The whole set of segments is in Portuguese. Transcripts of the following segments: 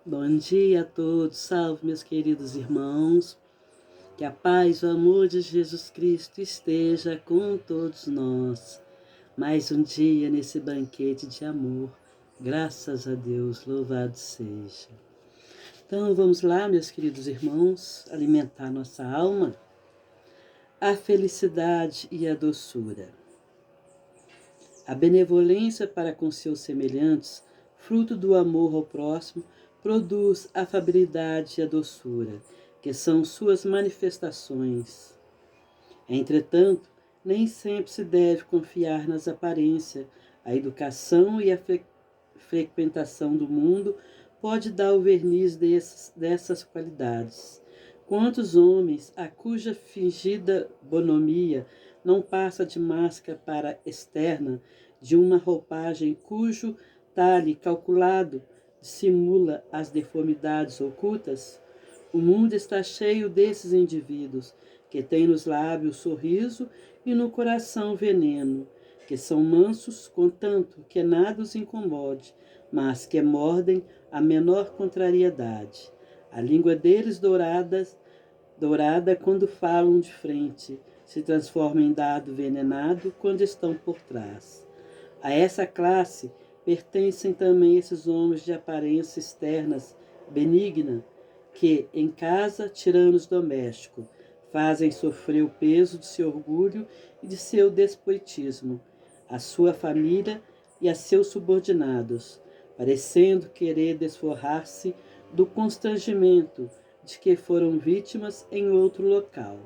Bom dia a todos, salve meus queridos irmãos, que a paz e o amor de Jesus Cristo esteja com todos nós. Mais um dia nesse banquete de amor, graças a Deus, louvado seja. Então vamos lá, meus queridos irmãos, alimentar nossa alma. A felicidade e a doçura. A benevolência para com seus semelhantes, fruto do amor ao próximo, produz a afabilidade e a doçura, que são suas manifestações. Entretanto, nem sempre se deve confiar nas aparências. A educação e a frequentação do mundo pode dar o verniz dessas qualidades. Quantos homens, a cuja fingida bonomia não passa de máscara para externa, de uma roupagem cujo talhe calculado dissimula as deformidades ocultas? O mundo está cheio desses indivíduos, que têm nos lábios sorriso e no coração veneno, que são mansos, contanto que nada os incomode, mas que mordem a menor contrariedade. A língua deles dourada quando falam de frente, se transforma em dado venenado quando estão por trás. A essa classe pertencem também esses homens de aparência externas benigna, que, em casa, tiranos domésticos, fazem sofrer o peso de seu orgulho e de seu despotismo, a sua família e a seus subordinados, parecendo querer desforrar-se do constrangimento de que foram vítimas em outro local,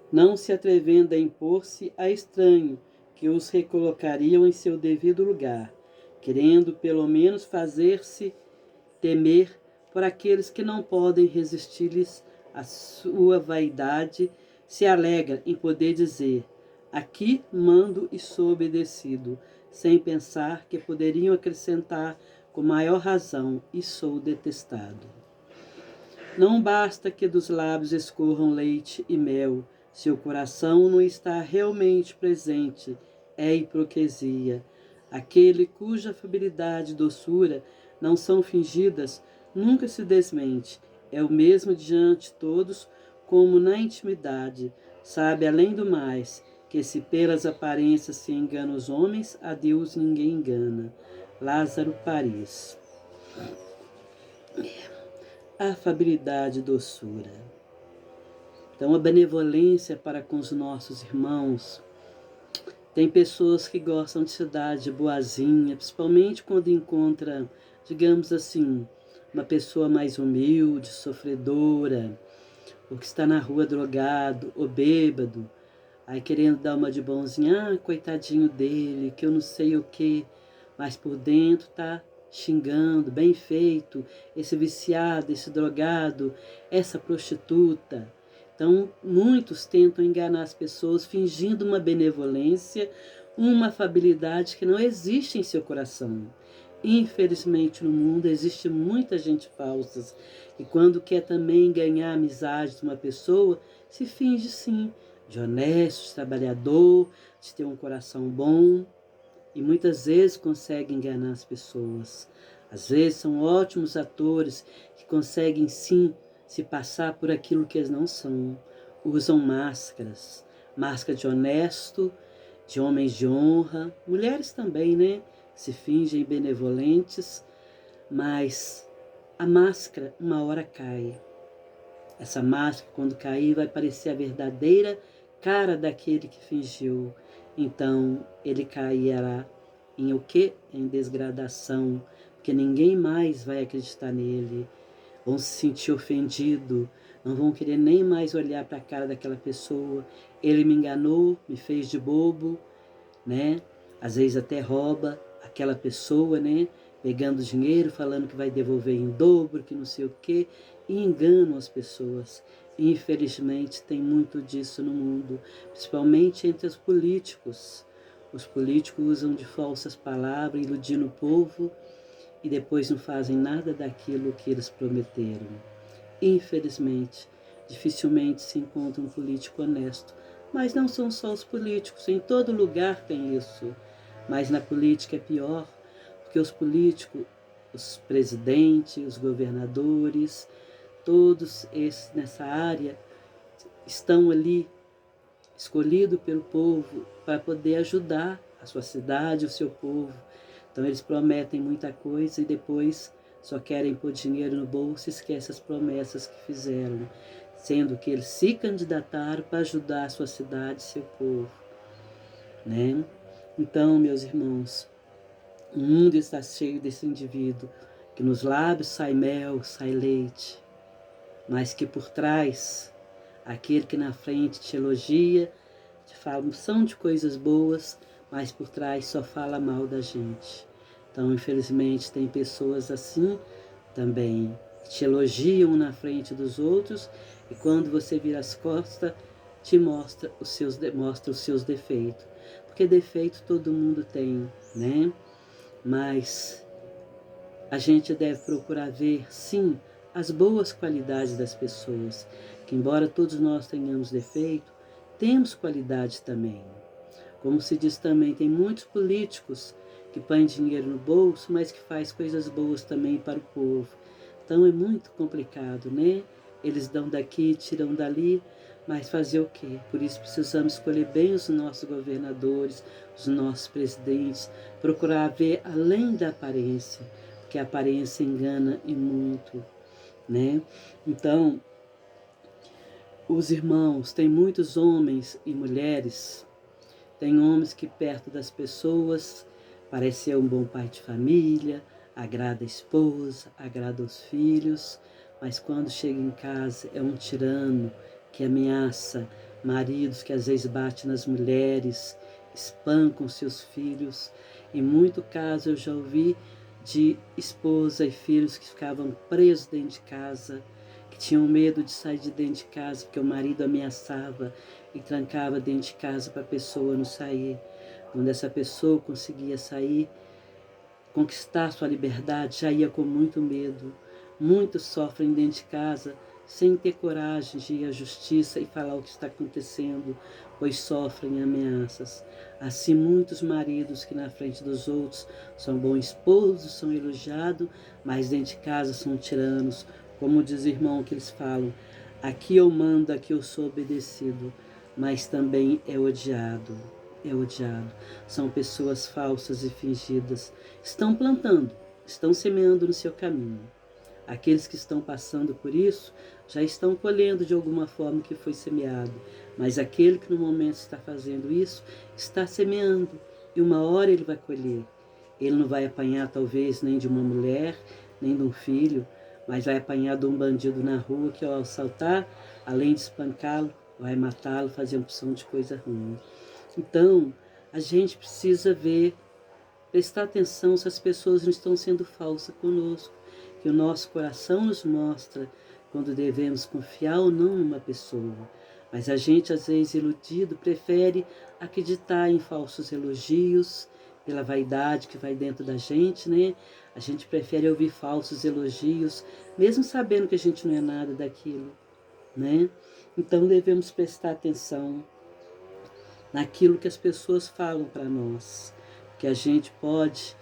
não se atrevendo a impor-se a estranho que os recolocariam em seu devido lugar, querendo pelo menos fazer-se temer por aqueles que não podem resistir-lhes a sua vaidade, se alegra em poder dizer: aqui mando e sou obedecido, sem pensar que poderiam acrescentar com maior razão: e sou detestado. Não basta que dos lábios escorram leite e mel, se o coração não está realmente presente, é hipocrisia. Aquele cuja afabilidade e doçura não são fingidas, nunca se desmente. É o mesmo diante de todos, como na intimidade. Sabe, além do mais, que se pelas aparências se enganam os homens, a Deus ninguém engana. Lázaro Paris. Afabilidade e doçura. Então, a benevolência para com os nossos irmãos. Tem pessoas que gostam de cidade boazinha, principalmente quando encontra, digamos assim, uma pessoa mais humilde, sofredora, ou que está na rua drogado ou bêbado, aí querendo dar uma de bonzinha, coitadinho dele, que eu não sei o que, mas por dentro tá xingando, bem feito, esse viciado, esse drogado, essa prostituta. Então, muitos tentam enganar as pessoas fingindo uma benevolência, uma afabilidade que não existe em seu coração. Infelizmente, no mundo existe muita gente falsa e quando quer também ganhar a amizade de uma pessoa, se finge sim de honesto, de trabalhador, de ter um coração bom e muitas vezes consegue enganar as pessoas. Às vezes são ótimos atores que conseguem sim se passar por aquilo que eles não são. Usam máscaras, máscara de honesto, de homens de honra, mulheres também, né? Se fingem benevolentes, mas a máscara uma hora cai. Essa máscara, quando cair, vai parecer a verdadeira cara daquele que fingiu. Então, ele cairá em o quê? Em desgradação, porque ninguém mais vai acreditar nele. Vão se sentir ofendidos, não vão querer nem mais olhar para a cara daquela pessoa. Ele me enganou, me fez de bobo, né? Às vezes até rouba aquela pessoa, né? Pegando dinheiro, falando que vai devolver em dobro, que não sei o quê, e enganam as pessoas. Infelizmente tem muito disso no mundo, principalmente entre os políticos. Os políticos usam de falsas palavras, iludindo o povo, e depois não fazem nada daquilo que eles prometeram. Infelizmente, dificilmente se encontra um político honesto. Mas não são só os políticos, em todo lugar tem isso. Mas na política é pior, porque os políticos os presidentes, os governadores, todos esses nessa área estão ali escolhidos pelo povo para poder ajudar a sua cidade, o seu povo. Então eles prometem muita coisa e depois só querem pôr dinheiro no bolso e esquecem as promessas que fizeram, sendo que eles se candidataram para ajudar a sua cidade, seu povo, né? Então, meus irmãos, o mundo está cheio desse indivíduo que nos lábios sai mel, sai leite, mas que por trás, aquele que na frente te elogia, te fala são de coisas boas, mas por trás só fala mal da gente. Então, infelizmente, tem pessoas assim também, que te elogiam na frente dos outros e quando você vira as costas, te mostra os seus defeitos. Porque defeito todo mundo tem, né? Mas a gente deve procurar ver, sim, as boas qualidades das pessoas, que embora todos nós tenhamos defeito, temos qualidade também. Como se diz também, tem muitos políticos que põem dinheiro no bolso, mas que faz coisas boas também para o povo. Então é muito complicado, né? Eles dão daqui, tiram dali, mas fazer o quê? Por isso precisamos escolher bem os nossos governadores, os nossos presidentes, procurar ver além da aparência, porque a aparência engana e muito, né? Então, os irmãos, tem muitos homens e mulheres, tem homens que perto das pessoas parece ser um bom pai de família, agrada a esposa, agrada os filhos, mas quando chega em casa é um tirano que ameaça maridos que às vezes bate nas mulheres, espancam seus filhos. Em muito caso eu já ouvi de esposa e filhos que ficavam presos dentro de casa, que tinham medo de sair de dentro de casa porque o marido ameaçava e trancava dentro de casa para a pessoa não sair. Quando essa pessoa conseguia sair, conquistar sua liberdade, já ia com muito medo. Muitos sofrem dentro de casa sem ter coragem de ir à justiça e falar o que está acontecendo, pois sofrem ameaças. Assim, muitos maridos que na frente dos outros são bons esposos, são elogiados, mas dentro de casa são tiranos. Como diz o irmão que eles falam, aqui eu mando, aqui eu sou obedecido, mas também é odiado. É odiado. São pessoas falsas e fingidas. Estão plantando, estão semeando no seu caminho. Aqueles que estão passando por isso já estão colhendo de alguma forma o que foi semeado. Mas aquele que no momento está fazendo isso, está semeando. E uma hora ele vai colher. Ele não vai apanhar talvez nem de uma mulher, nem de um filho, mas vai apanhar de um bandido na rua que ao assaltar, além de espancá-lo, vai matá-lo, fazer uma opção de coisa ruim. Então, a gente precisa ver, prestar atenção se as pessoas não estão sendo falsas conosco, que o nosso coração nos mostra quando devemos confiar ou não numa pessoa. Mas a gente, às vezes, iludido, prefere acreditar em falsos elogios, pela vaidade que vai dentro da gente, né? A gente prefere ouvir falsos elogios, mesmo sabendo que a gente não é nada daquilo, né? Então devemos prestar atenção naquilo que as pessoas falam para nós, que a gente pode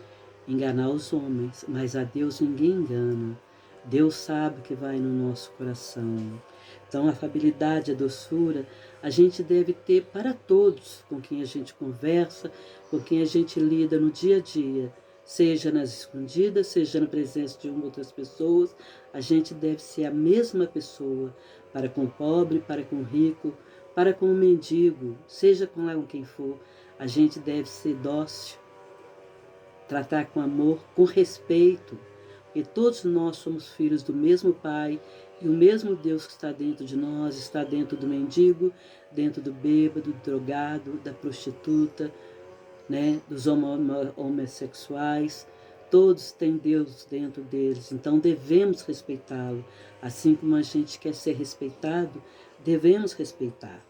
enganar os homens, mas a Deus ninguém engana. Deus sabe o que vai no nosso coração. Então a afabilidade, a doçura, a gente deve ter para todos com quem a gente conversa, com quem a gente lida no dia a dia, seja nas escondidas, seja na presença de outras pessoas, a gente deve ser a mesma pessoa para com o pobre, para com o rico, para com o mendigo, seja com quem for, a gente deve ser dócil, tratar com amor, com respeito, porque todos nós somos filhos do mesmo Pai e o mesmo Deus que está dentro de nós está dentro do mendigo, dentro do bêbado, do drogado, da prostituta, né, dos homossexuais. Todos têm Deus dentro deles, então devemos respeitá-lo. Assim como a gente quer ser respeitado, devemos respeitar.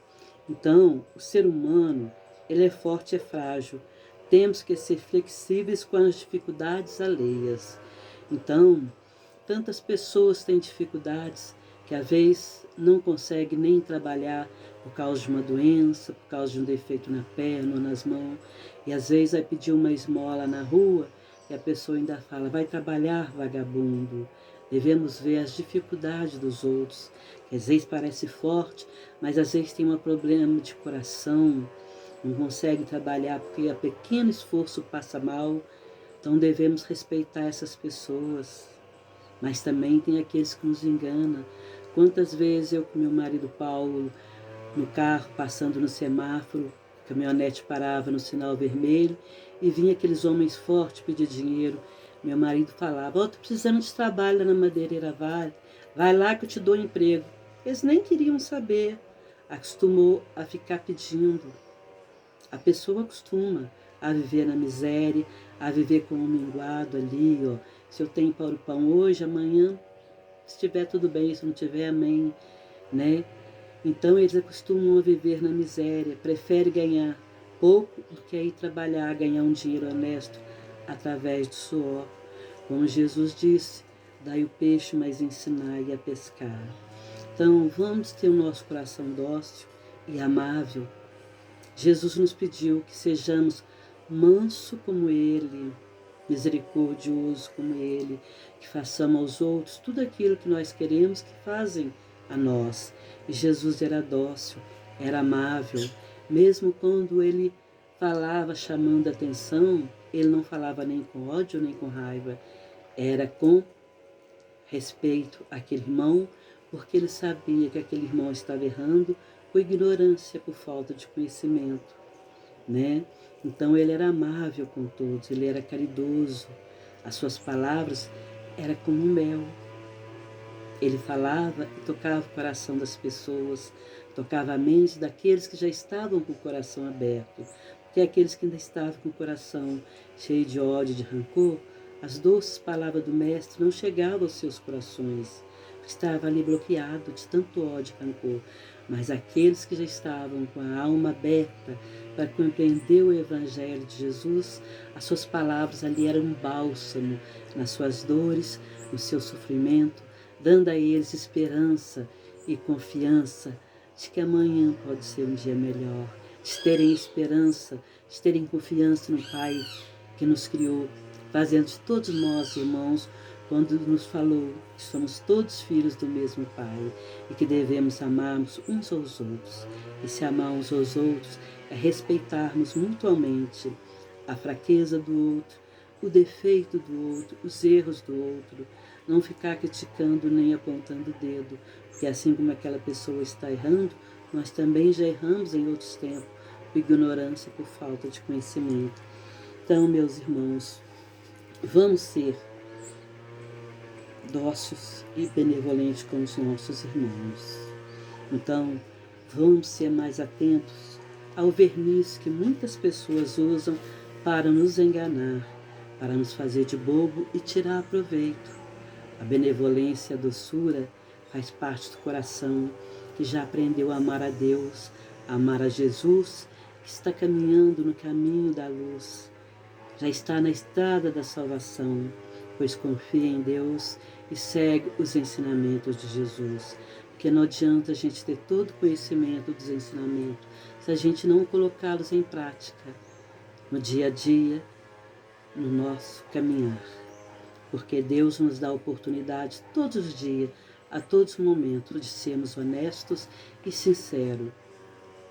Então, o ser humano, ele é forte e é frágil. Temos que ser flexíveis com as dificuldades alheias. Então, tantas pessoas têm dificuldades que às vezes não conseguem nem trabalhar por causa de uma doença, por causa de um defeito na perna ou nas mãos. E às vezes vai pedir uma esmola na rua E a pessoa ainda fala, vai trabalhar, vagabundo. Devemos ver as dificuldades dos outros, que às vezes parece forte, mas às vezes tem um problema de coração, não consegue trabalhar porque a pequeno esforço passa mal. Então devemos respeitar essas pessoas. Mas também tem aqueles que nos enganam. Quantas vezes eu com meu marido Paulo, no carro, passando no semáforo, a caminhonete parava no sinal vermelho e vinha aqueles homens fortes pedir dinheiro. Meu marido falava, tô precisando de trabalho lá na madeireira Vale, vai lá que eu te dou emprego. Eles nem queriam saber, acostumou a ficar pedindo. A pessoa acostuma a viver na miséria, a viver como um minguado ali, ó. Se eu tenho para o pão hoje, amanhã, se estiver tudo bem, se não tiver, amém, né? Então eles acostumam a viver na miséria, preferem ganhar pouco do que ir trabalhar, ganhar um dinheiro honesto através do suor. Como Jesus disse, dai o peixe, mas ensinai a pescar. Então vamos ter o nosso coração dócil e amável. Jesus nos pediu que sejamos manso como Ele, misericordioso como Ele, que façamos aos outros tudo aquilo que nós queremos que fazem a nós. E Jesus era dócil, era amável, mesmo quando Ele falava chamando a atenção, Ele não falava nem com ódio nem com raiva, era com respeito àquele irmão, porque Ele sabia que aquele irmão estava errando por ignorância, por falta de conhecimento, né? Então ele era amável com todos, ele era caridoso, as suas palavras eram como mel. Ele falava e tocava o coração das pessoas, tocava a mente daqueles que já estavam com o coração aberto, porque aqueles que ainda estavam com o coração cheio de ódio, de rancor, as doces palavras do Mestre não chegavam aos seus corações, estava ali bloqueado de tanto ódio e rancor. Mas aqueles que já estavam com a alma aberta para compreender o Evangelho de Jesus, as suas palavras ali eram um bálsamo nas suas dores, no seu sofrimento, dando a eles esperança e confiança de que amanhã pode ser um dia melhor, de terem esperança, de terem confiança no Pai que nos criou, fazendo de todos nós, irmãos, quando nos falou que somos todos filhos do mesmo Pai e que devemos amarmos uns aos outros. E se amar uns aos outros é respeitarmos mutuamente a fraqueza do outro, o defeito do outro, os erros do outro, não ficar criticando nem apontando o dedo, porque assim como aquela pessoa está errando, nós também já erramos em outros tempos, por ignorância, por falta de conhecimento. Então, meus irmãos, vamos ser dóceis e benevolentes com os nossos irmãos. Então, vamos ser mais atentos ao verniz que muitas pessoas usam para nos enganar, para nos fazer de bobo e tirar proveito. A benevolência e a doçura faz parte do coração que já aprendeu a amar a Deus, a amar a Jesus, que está caminhando no caminho da luz, já está na estrada da salvação, pois confia em Deus e segue os ensinamentos de Jesus. Porque não adianta a gente ter todo o conhecimento dos ensinamentos se a gente não colocá-los em prática no dia a dia, no nosso caminhar. Porque Deus nos dá a oportunidade todos os dias, a todos os momentos, de sermos honestos e sinceros.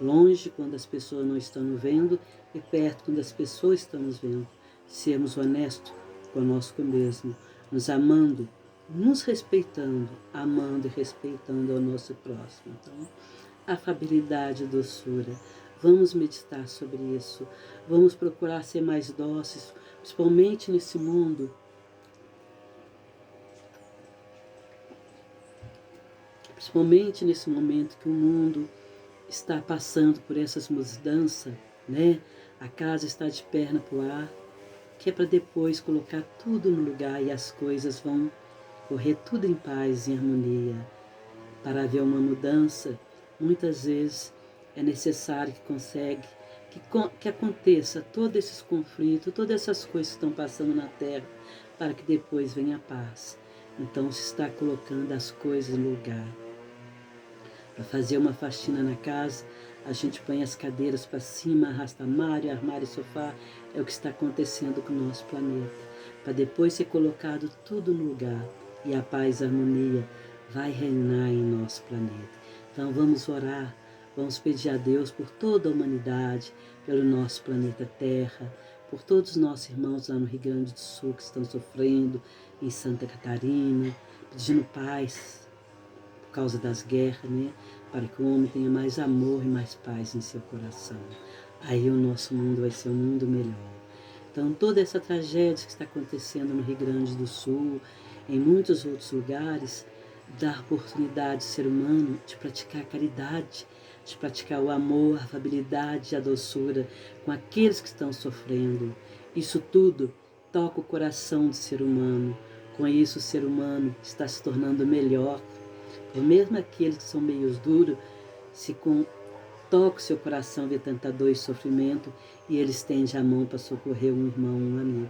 Longe quando as pessoas não estão vendo e perto quando as pessoas estão nos vendo. Sermos honestos conosco mesmo, nos amando, nos respeitando, amando e respeitando ao nosso próximo. Então, afabilidade e doçura. Vamos meditar sobre isso. Vamos procurar ser mais dóceis, principalmente nesse mundo momento que o mundo está passando por essas mudanças, né? A casa está de perna para o ar, que é para depois colocar tudo no lugar e as coisas vão correr tudo em paz, em harmonia. Para haver uma mudança, muitas vezes é necessário que aconteça todos esses conflitos, todas essas coisas que estão passando na Terra, para que depois venha a paz. Então se está colocando as coisas no lugar. Para fazer uma faxina na casa, a gente põe as cadeiras para cima, arrasta armário e sofá. É o que está acontecendo com o nosso planeta. para depois ser colocado tudo no lugar e a paz e a harmonia vai reinar em nosso planeta. Então vamos orar, vamos pedir a Deus por toda a humanidade, pelo nosso planeta Terra, por todos os nossos irmãos lá no Rio Grande do Sul que estão sofrendo, em Santa Catarina, pedindo paz por causa das guerras, né? Para que o homem tenha mais amor e mais paz em seu coração. Aí o nosso mundo vai ser um mundo melhor. Então toda essa tragédia que está acontecendo no Rio Grande do Sul, em muitos outros lugares, dá oportunidade ao ser humano de praticar a caridade, de praticar o amor, a afabilidade e a doçura com aqueles que estão sofrendo. Isso tudo toca o coração do ser humano. Com isso o ser humano está se tornando melhor. Ou mesmo aqueles que são meio duros, se toca o seu coração ver tanta dor e sofrimento e ele estende a mão para socorrer um irmão, um amigo.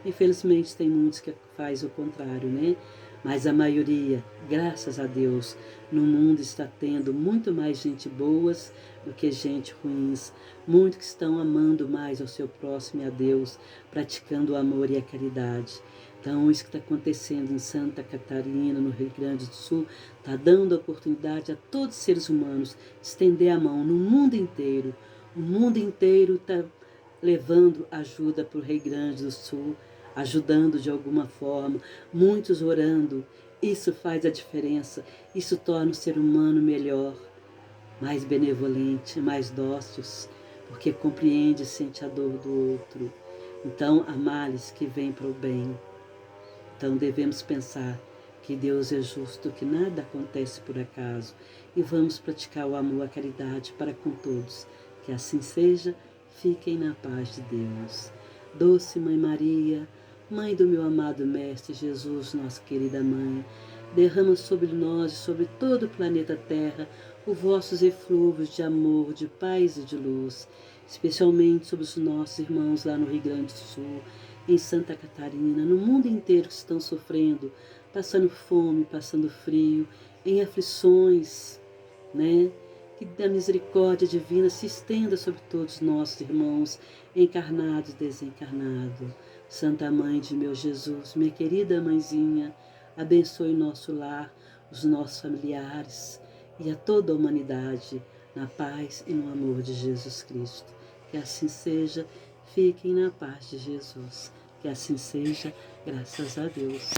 Infelizmente tem muitos que faz o contrário, né? Mas a maioria, graças a Deus, no mundo está tendo muito mais gente boas do que gente ruins. Muitos que estão amando mais ao seu próximo e a Deus, praticando o amor e a caridade. Então, isso que está acontecendo em Santa Catarina, no Rio Grande do Sul, está dando a oportunidade a todos os seres humanos de estender a mão no mundo inteiro. O mundo inteiro está levando ajuda para o Rio Grande do Sul, ajudando de alguma forma, muitos orando. Isso faz a diferença, isso torna o ser humano melhor, mais benevolente, mais dócil, porque compreende e sente a dor do outro. Então, há males que vêm para o bem. Então, devemos pensar que Deus é justo, que nada acontece por acaso, e vamos praticar o amor, a caridade para com todos. Que assim seja, fiquem na paz de Deus. Doce Mãe Maria, Mãe do meu amado Mestre Jesus, nossa querida Mãe, derrama sobre nós e sobre todo o planeta Terra os vossos eflúvios de amor, de paz e de luz, especialmente sobre os nossos irmãos lá no Rio Grande do Sul, em Santa Catarina, no mundo inteiro que estão sofrendo, passando fome, passando frio, em aflições, né? Que a misericórdia divina se estenda sobre todos os nossos irmãos, encarnados e desencarnados. Santa Mãe de meu Jesus, minha querida mãezinha, abençoe nosso lar, os nossos familiares e a toda a humanidade, na paz e no amor de Jesus Cristo. Que assim seja, fiquem na paz de Jesus. Que assim seja, graças a Deus.